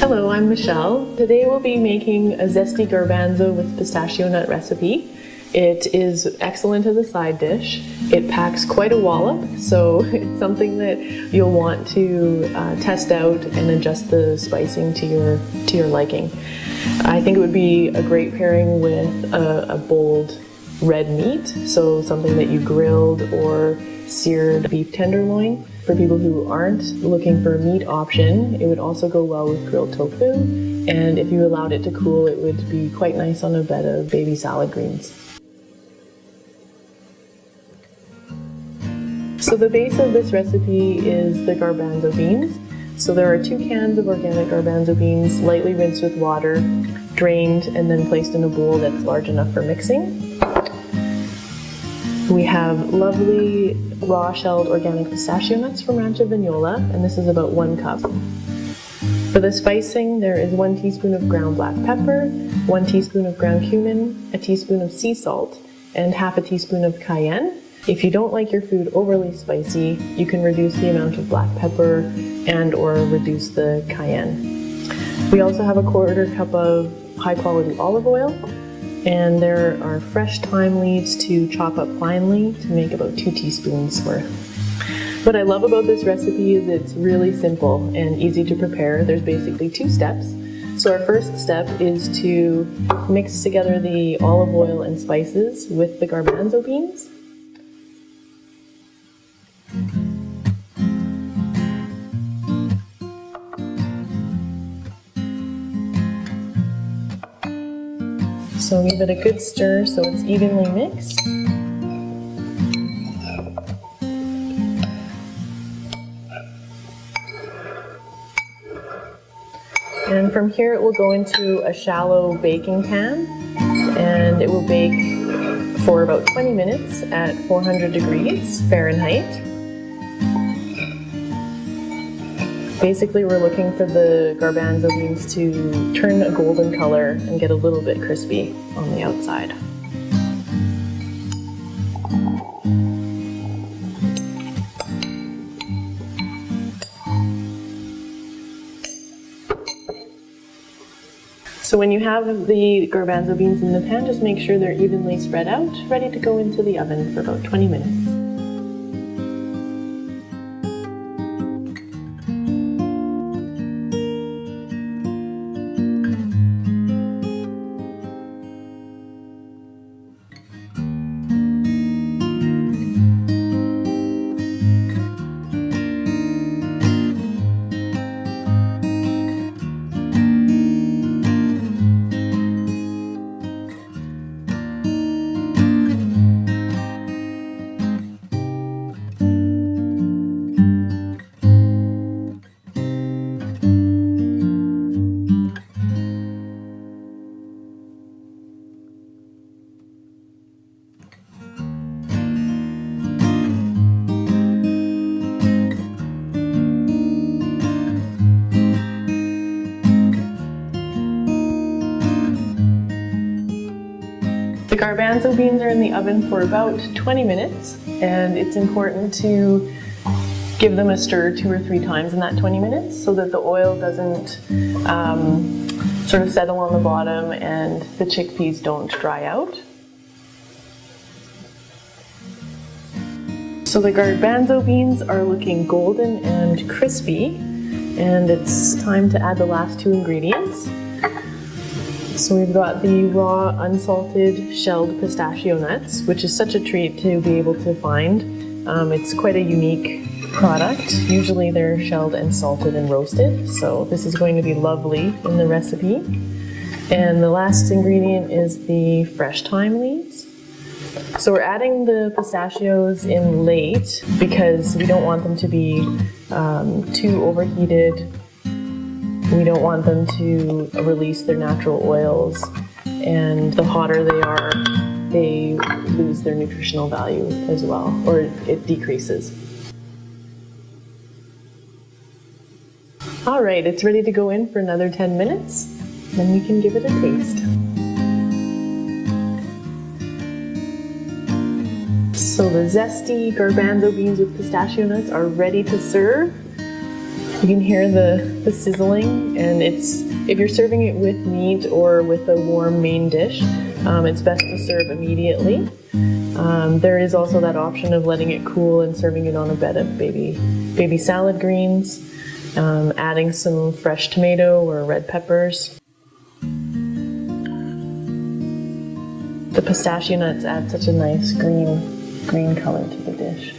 Hello, I'm Michelle. Today we'll be making a Zesty Garbanzo with pistachio nut recipe. It is excellent as a side dish. It packs quite a wallop, so it's something that you'll want to test out and adjust the spicing to your liking. I think it would be a great pairing with a bold red meat, so something that you grilled or seared beef tenderloin. For people who aren't looking for a meat option, it would also go well with grilled tofu, and if you allowed it to cool, it would be quite nice on a bed of baby salad greens. So the base of this recipe is the garbanzo beans. So there are 2 cans of organic garbanzo beans, lightly rinsed with water, drained, and then placed in a bowl that's large enough for mixing. We have lovely raw shelled organic pistachio nuts from Rancho Vignola, and this is about 1 cup. For the spicing, there is 1 teaspoon of ground black pepper, 1 teaspoon of ground cumin, a teaspoon of sea salt, and half a teaspoon of cayenne. If you don't like your food overly spicy, you can reduce the amount of black pepper and or reduce the cayenne. We also have a 1/4 cup of high quality olive oil, and there are fresh thyme leaves to chop up finely to make about 2 teaspoons worth. What I love about this recipe is it's really simple and easy to prepare. There's basically 2 steps. So our first step is to mix together the olive oil and spices with the garbanzo beans. So give it a good stir so it's evenly mixed. And from here it will go into a shallow baking pan, and it will bake for about 20 minutes at 400 degrees Fahrenheit. Basically, we're looking for the garbanzo beans to turn a golden color and get a little bit crispy on the outside. So when you have the garbanzo beans in the pan, just make sure they're evenly spread out, ready to go into the oven for about 20 minutes. The garbanzo beans are in the oven for about 20 minutes, and it's important to give them a stir 2 or 3 times in that 20 minutes so that the oil doesn't sort of settle on the bottom and the chickpeas don't dry out. So the garbanzo beans are looking golden and crispy, and it's time to add the last 2 ingredients. So we've got the raw, unsalted, shelled pistachio nuts, which is such a treat to be able to find. It's quite a unique product. Usually they're shelled and salted and roasted, so this is going to be lovely in the recipe. And the last ingredient is the fresh thyme leaves. So we're adding the pistachios in late because we don't want them to be too overheated. We don't want them to release their natural oils, and the hotter they are, they lose their nutritional value as well, or it decreases. All right, it's ready to go in for another 10 minutes, then we can give it a taste. So the zesty garbanzo beans with pistachio nuts are ready to serve. You can hear the sizzling, and if you're serving it with meat or with a warm main dish, it's best to serve immediately. There is also that option of letting it cool and serving it on a bed of baby salad greens, adding some fresh tomato or red peppers. The pistachio nuts add such a nice green color to the dish.